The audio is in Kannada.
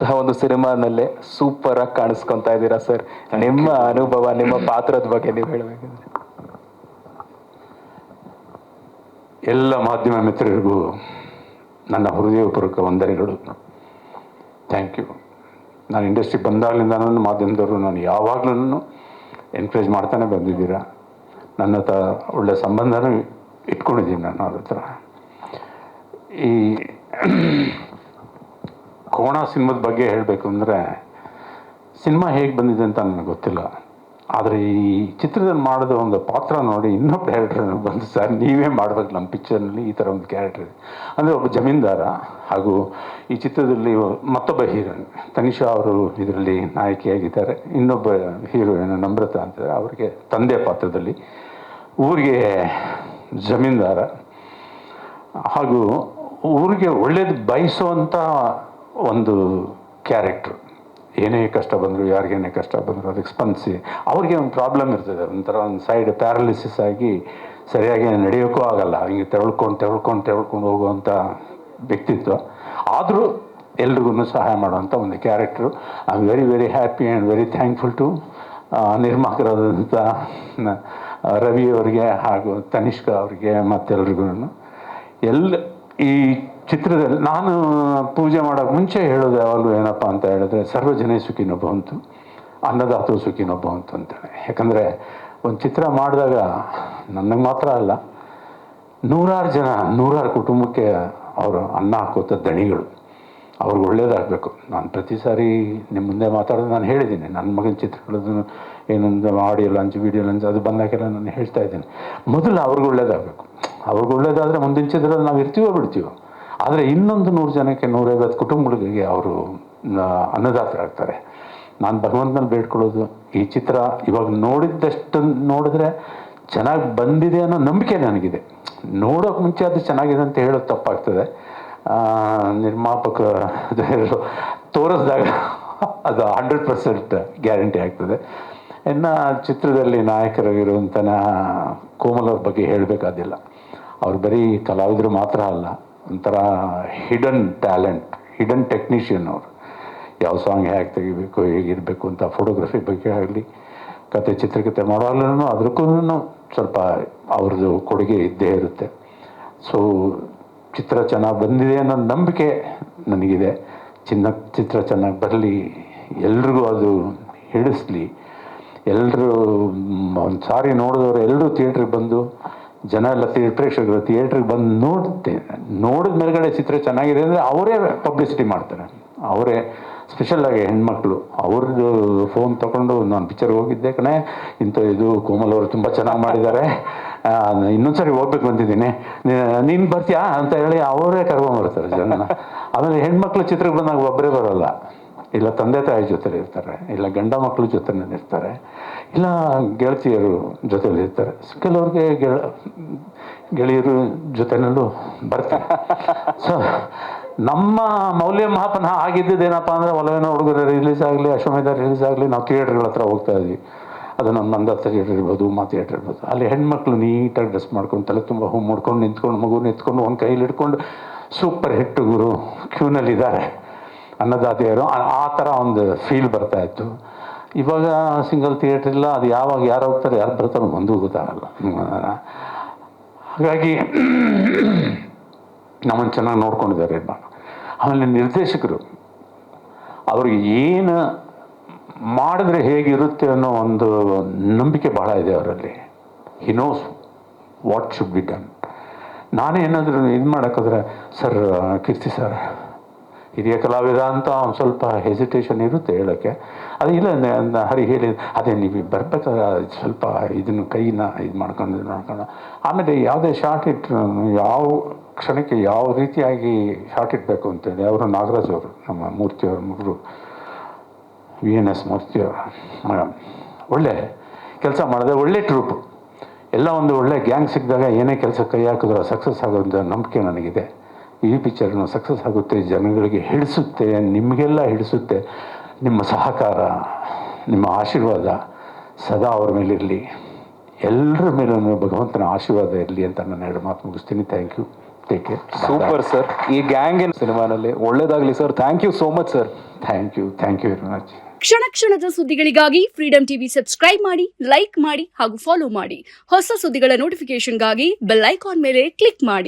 ಒಂದು ಸಿನಿಮಾನಲ್ಲೇ ಸೂಪರ್ ಆಗಿ ಕಾಣಿಸ್ಕೊಂತಾ ಇದ್ದೀರಾ ಸರ್. ನಿಮ್ಮ ಅನುಭವ, ನಿಮ್ಮ ಪಾತ್ರದ ಬಗ್ಗೆ ನೀವು ಹೇಳಬೇಕಂದ್ರೆ. ಎಲ್ಲ ಮಾಧ್ಯಮ ಮಿತ್ರರಿಗೂ ನನ್ನ ಹೃದಯಪೂರ್ವಕ ವಂದನೆಗಳು. Thank you. ನಾನು ಇಂಡಸ್ಟ್ರಿ ಬಂದಾಗಲಿಂದ ನನ್ನ ಮಾಧ್ಯಮದವರು ನಾನು ಯಾವಾಗಲೂ ಎನ್ಕರೇಜ್ ಮಾಡ್ತಾನೆ ಬಂದಿದ್ದೀರಾ. ನನ್ನ ಹತ್ರ ಒಳ್ಳೆ ಸಂಬಂಧನೂ ಇಟ್ಕೊಂಡಿದ್ದೀನಿ ನಾನು ಅವ್ರ ಹತ್ರ. ಈ ಕೋಣ ಸಿನಿಮಾದ ಬಗ್ಗೆ ಹೇಳಬೇಕು ಅಂದರೆ, ಸಿನಿಮಾ ಹೇಗೆ ಬಂದಿದೆ ಅಂತ ನನಗೆ ಗೊತ್ತಿಲ್ಲ. ಆದರೆ ಈ ಚಿತ್ರದಲ್ಲಿ ಮಾಡಿದ ಒಂದು ಪಾತ್ರ ನೋಡಿ ಇನ್ನೊಬ್ಬ ಡೈರೆಕ್ಟರ್ ಬಂದು, ಸರ್ ನೀವೇ ಮಾಡ್ಬೇಕು ನಮ್ಮ ಪಿಕ್ಚರ್ನಲ್ಲಿ ಈ ಥರ ಒಂದು ಕ್ಯಾರೆಕ್ಟರ್ ಇದೆ ಅಂದರೆ. ಒಬ್ಬ ಜಮೀನ್ದಾರ ಹಾಗೂ ಈ ಚಿತ್ರದಲ್ಲಿ ಮತ್ತೊಬ್ಬ ಹೀರೋಯಿನ್ ತನಿಷಾ ಅವರು ಇದರಲ್ಲಿ ನಾಯಕಿಯಾಗಿದ್ದಾರೆ. ಇನ್ನೊಬ್ಬ ಹೀರೋಯಿನ್ ನಮ್ರತಾ ಅಂತಾರೆ, ಅವರಿಗೆ ತಂದೆ ಪಾತ್ರದಲ್ಲಿ. ಊರಿಗೆ ಜಮೀನ್ದಾರ ಹಾಗೂ ಊರಿಗೆ ಒಳ್ಳೇದು ಬಯಸುವಂಥ ಒಂದು ಕ್ಯಾರೆಕ್ಟ್ರು. ಏನೇ ಕಷ್ಟ ಬಂದರು, ಯಾರಿಗೇನೇ ಕಷ್ಟ ಬಂದರು ಅದಕ್ಕೆ ಸ್ಪಂದಿಸಿ, ಅವ್ರಿಗೆ ಒಂದು ಪ್ರಾಬ್ಲಮ್ ಇರ್ತದೆ, ಒಂಥರ ಒಂದು ಸೈಡ್ ಪ್ಯಾರಲಿಸಿಸ್ ಆಗಿ ಸರಿಯಾಗಿ ನಡೆಯೋಕ್ಕೂ ಆಗಲ್ಲ, ಹಿಂಗೆ ತೆಳ್ಕೊಂಡು ಹೋಗುವಂಥ ವ್ಯಕ್ತಿತ್ವ. ಆದರೂ ಎಲ್ರಿಗೂ ಸಹಾಯ ಮಾಡುವಂಥ ಒಂದು character. I am very very happy and very thankful to ನಿರ್ಮಾಪಕರಾದಂಥ ರವಿ ಅವರಿಗೆ ಹಾಗೂ ತನಿಷ್ಕಾ ಅವರಿಗೆ ಮತ್ತೆಲ್ರಿಗೂ. ಈ ಚಿತ್ರದಲ್ಲಿ ನಾನು ಪೂಜೆ ಮಾಡೋಕ್ಕೆ ಮುಂಚೆ ಹೇಳೋದು ಯಾವಾಗಲೂ ಏನಪ್ಪ ಅಂತ ಹೇಳಿದ್ರೆ, ಸರ್ವಜನ ಸುಖಿನೋ ಭವಂತು, ಅನ್ನದಾತೋ ಸುಖಿನೋ ಭವಂತು ಅಂತೇಳಿ. ಯಾಕಂದರೆ ಒಂದು ಚಿತ್ರ ಮಾಡಿದಾಗ ನನಗೆ ಮಾತ್ರ ಅಲ್ಲ, ನೂರಾರು ಕುಟುಂಬಕ್ಕೆ ಅವರು ಅನ್ನ ಹಾಕೋತ ದಣಿಗಳು. ಅವ್ರಿಗೆ ಒಳ್ಳೇದಾಗಬೇಕು. ನಾನು ಪ್ರತಿ ಸಾರಿ ನಿಮ್ಮ ಮುಂದೆ ಮಾತಾಡೋದು ನಾನು ಹೇಳಿದ್ದೀನಿ. ನನ್ನ ಮಗನ ಚಿತ್ರಗಳದ್ದು ಏನೊಂದು ಆಡಿಯೋ ಲಾಂಚ್, ವಿಡಿಯೋ ಲಾಂಚ್ ಅದು ಬಂದಾಗೆಲ್ಲ ನಾನು ಹೇಳ್ತಾ ಇದ್ದೀನಿ, ಮೊದಲು ಅವ್ರಿಗೆ ಒಳ್ಳೇದಾಗಬೇಕು. ಅವ್ರಿಗೆ ಒಳ್ಳೇದಾದರೆ ಮುಂದಿನ ಚಿತ್ರದಲ್ಲಿ ನಾವು ಇರ್ತೀವೋ ಬಿಡ್ತೀವೋ. ಆದರೆ ಇನ್ನೊಂದು 100 ಜನಕ್ಕೆ, 150 ಕುಟುಂಬಗಳಿಗೆ ಅವರು ಅನ್ನದಾತರಾಗ್ತಾರೆ. ನಾನು ಭಗವಂತನಲ್ಲಿ ಬೇಡ್ಕೊಳ್ಳೋದು, ಈ ಚಿತ್ರ ಇವಾಗ ನೋಡಿದ್ದಷ್ಟು ನೋಡಿದ್ರೆ ಚೆನ್ನಾಗಿ ಬಂದಿದೆ ಅನ್ನೋ ನಂಬಿಕೆ ನನಗಿದೆ. ನೋಡೋಕೆ ಮುಂಚೆ ಅದು ಚೆನ್ನಾಗಿದೆ ಅಂತ ಹೇಳೋದು ತಪ್ಪಾಗ್ತದೆ. ನಿರ್ಮಾಪಕ ತೋರಿಸಿದಾಗ ಅದು 100% ಗ್ಯಾರಂಟಿ ಆಗ್ತದೆ. ಇನ್ನು ಚಿತ್ರದಲ್ಲಿ ನಾಯಕರಾಗಿರುವಂಥ ಕೋಮಲ್ ಬಗ್ಗೆ ಹೇಳಬೇಕಾದಿಲ್ಲ. ಅವ್ರು ಬರೀ ಕಲಾವಿದರು ಮಾತ್ರ ಅಲ್ಲ, ಒಂಥರ ಹಿಡನ್ ಟ್ಯಾಲೆಂಟ್, ಹಿಡನ್ ಟೆಕ್ನಿಷಿಯನ್ ಅವರು. ಯಾವ ಸಾಂಗ್ ಹೇಗೆ ತೆಗಿಬೇಕು, ಹೇಗಿರಬೇಕು ಅಂತ ಫೋಟೋಗ್ರಫಿ ಬಗ್ಗೆ ಆಗಲಿ, ಕತೆ ಚಿತ್ರಕಥೆ ಮಾಡೋಲ್ಲೂ ಅದಕ್ಕೂ ಸ್ವಲ್ಪ ಅವ್ರದ್ದು ಕೊಡುಗೆ ಇದ್ದೇ ಇರುತ್ತೆ. ಸೊ ಚಿತ್ರ ಚೆನ್ನಾಗಿ ಬಂದಿದೆ ಅನ್ನೋ ನಂಬಿಕೆ ನನಗಿದೆ. ಚಿತ್ರ ಚೆನ್ನಾಗಿ ಬರಲಿ, ಎಲ್ರಿಗೂ ಅದು ಹಿಡಿಸ್ಲಿ. ಎಲ್ಲರೂ ಒಂದು ಸಾರಿ ನೋಡಿದವರು ಎಲ್ಲರೂ ಥಿಯೇಟ್ರಿಗೆ ಬಂದು, ಜನ ಎಲ್ಲ ಪ್ರೇಕ್ಷಕರು ಥಿಯೇಟ್ರಿಗೆ ಬಂದು ನೋಡಿದ ಮೇಲ್ಗಡೆ ಚಿತ್ರ ಚೆನ್ನಾಗಿದೆ ಅಂದರೆ ಅವರೇ ಪಬ್ಲಿಸಿಟಿ ಮಾಡ್ತಾರೆ. ಅವರೇ ಸ್ಪೆಷಲ್ಲಾಗಿ ಹೆಣ್ಮಕ್ಳು ಅವ್ರದ್ದು ಫೋನ್ ತೊಗೊಂಡು, ನಾನು ಪಿಕ್ಚರ್ಗೆ ಹೋಗಿದ್ದೆ ಕಣೆ, ಇದು ಕೋಮಲ್ ಅವರು ತುಂಬ ಚೆನ್ನಾಗಿ ಮಾಡಿದ್ದಾರೆ, ಇನ್ನೊಂದ್ಸರಿ ಹೋಗ್ಬೇಕು ಬಂದಿದ್ದೀನಿ, ನೀನು ಬರ್ತೀಯಾ ಅಂತ ಹೇಳಿ ಅವರೇ ಕರ್ಕೊಂಬರ್ತಾರೆ ಜನ. ಆಮೇಲೆ ಹೆಣ್ಮಕ್ಳು ಚಿತ್ರಕ್ಕೆ ಬಂದಾಗ ಒಬ್ಬರೇ ಬರೋಲ್ಲ, ಇಲ್ಲ ತಂದೆ ತಾಯಿ ಜೊತೆಲಿ ಇರ್ತಾರೆ, ಇಲ್ಲ ಗಂಡ ಮಕ್ಕಳು ಜೊತೆನಲ್ಲಿ ಇರ್ತಾರೆ, ಇಲ್ಲ ಗೆಳತಿಯರು ಜೊತೆಲಿ ಇರ್ತಾರೆ, ಕೆಲವ್ರಿಗೆ ಗೆಳೆಯರು ಜೊತೆನಲ್ಲೂ ಬರ್ತಾರೆ. ಸೊ ನಮ್ಮ ಮೌಲ್ಯ ಮಾಪನ ಆಗಿದ್ದೇನಪ್ಪ ಅಂದರೆ, ಒಲವಿನ ಹುಡುಗರು ರಿಲೀಸ್ ಆಗಲಿ, ಅಶ್ವಮೇಧ ರಿಲೀಸ್ ಆಗಲಿ, ನಾವು ಥಿಯೇಟ್ರ್ಗಳ ಹತ್ರ ಹೋಗ್ತಾ ಇದ್ವಿ. ಅದು ನಮ್ಮ ಮಂದಾರ ಥಿಯೇಟ್ರ್ ಇರ್ಬೋದು, ಉಮಾ ಥಿಯೇಟ್ರ್ ಇರ್ಬೋದು. ಅಲ್ಲಿ ಹೆಣ್ಮಕ್ಳು ನೀಟಾಗಿ ಡ್ರೆಸ್ ಮಾಡ್ಕೊಂಡು, ತಲೆ ತುಂಬ ಹೂ ಮಾಡ್ಕೊಂಡು ನಿಂತ್ಕೊಂಡು, ಮಗುನ ಎತ್ಕೊಂಡು ಒಂದು ಕೈಲಿ ಹಿಡ್ಕೊಂಡು ಸೂಪರ್ ಹಿಟ್ಟು ಗುರು ಕ್ಯೂನಲ್ಲಿದ್ದಾರೆ ಅನ್ನದಾತಿಯರು, ಆ ಥರ ಒಂದು ಫೀಲ್ ಬರ್ತಾಯಿತ್ತು. ಇವಾಗ ಸಿಂಗಲ್ ಥಿಯೇಟ್ರ್ ಇಲ್ಲ, ಅದು ಯಾವಾಗ ಯಾರು ಹೋಗ್ತಾರೆ ಯಾರು ಬರ್ತಾರೆ ಒಂದೂ ಗೊತ್ತಾಗಲ್ಲ. ಹಾಗಾಗಿ ನಮ್ಮನ್ನು ಚೆನ್ನಾಗಿ ನೋಡ್ಕೊಂಡಿದ್ದಾರೆ. ಆಮೇಲೆ ನಿರ್ದೇಶಕರು ಅವ್ರಿಗೆ ಏನು ಮಾಡಿದ್ರೆ ಹೇಗಿರುತ್ತೆ ಅನ್ನೋ ಒಂದು ನಂಬಿಕೆ ಭಾಳ ಇದೆ ಅವರಲ್ಲಿ. He knows what should be done. ನಾನೇ ಏನಾದರೂ ಇದು ಮಾಡೋಕ್ಕಾದ್ರೆ, ಸರ್ ಕೀರ್ತಿ ಸರ್ ಹಿರಿಯ ಕಲಾವಿದ ಅಂತ ಒಂದು ಸ್ವಲ್ಪ ಹೆಸಿಟೇಷನ್ ಇರುತ್ತೆ ಹೇಳೋಕ್ಕೆ. ಅದು ಇಲ್ಲ ಹರಿ ಹೇಳಿ, ಅದೇ ನೀವು ಬರ್ಬೇಕಾದ್ರೆ ಸ್ವಲ್ಪ ಇದನ್ನು ಕೈನ ಇದು ಮಾಡ್ಕೊಂಡು ಆಮೇಲೆ ಯಾವುದೇ ಶಾರ್ಟ್ ಇಟ್ಟರು ಯಾವ ಕ್ಷಣಕ್ಕೆ ಯಾವ ರೀತಿಯಾಗಿ ಶಾರ್ಟ್ ಇಡಬೇಕು ಅಂತೇಳಿ ಅವರು ನಾಗರಾಜ್ ಅವರು, ನಮ್ಮ ಮೂರ್ತಿಯವ್ರ ಮಗರು, VNS ಮೂರ್ತಿಯವರು ಒಳ್ಳೆ ಕೆಲಸ ಮಾಡಿದೆ. ಒಳ್ಳೆ ಟ್ರೂಪು ಎಲ್ಲ ಒಂದು ಒಳ್ಳೆ ಗ್ಯಾಂಗ್ ಸಿಕ್ಕಿದಾಗ ಏನೇ ಕೆಲಸ ಕೈ ಹಾಕಿದ್ರು ಸಕ್ಸಸ್ ಆಗೋಂಥ ನಂಬಿಕೆ ನನಗಿದೆ. ಈ ಪಿಕ್ಚರ್ನು ಸಕ್ಸಸ್ ಆಗುತ್ತೆ, ಜನಗಳಿಗೆ ಹಿಡಿಸುತ್ತೆ, ನಿಮಗೆಲ್ಲ ಹಿಡಿಸುತ್ತೆ. ನಿಮ್ಮ ಸಹಕಾರ, ನಿಮ್ಮ ಆಶೀರ್ವಾದ ಸದಾ ಅವ್ರ ಮೇಲಿರಲಿ, ಎಲ್ಲರ ಮೇಲೂ ಭಗವಂತನ ಆಶೀರ್ವಾದ ಇರಲಿ ಅಂತ ನಾನು 2 ಮಾತು ಮುಗಿಸ್ತೀನಿ. Thank you. Take care. Super sir. ಈ ಗ್ಯಾಂಗ್ ಸಿನಿಮಾನಲ್ಲಿ ಒಳ್ಳೇದಾಗ್ಲಿ sir. Thank you so much sir. Thank you very much. ಕ್ಷಣ ಕ್ಷಣದ ಸುದ್ದಿಗಳಿಗಾಗಿ ಫ್ರೀಡಂ ಟಿವಿ ಸಬ್ಸ್ಕ್ರೈಬ್ ಮಾಡಿ, ಲೈಕ್ ಮಾಡಿ ಹಾಗೂ ಫಾಲೋ ಮಾಡಿ. ಹೊಸ ಸುದ್ದಿಗಳ ನೋಟಿಫಿಕೇಶನ್ಗಾಗಿ ಬೆಲ್ ಐಕಾನ್ ಮೇಲೆ ಕ್ಲಿಕ್ ಮಾಡಿ.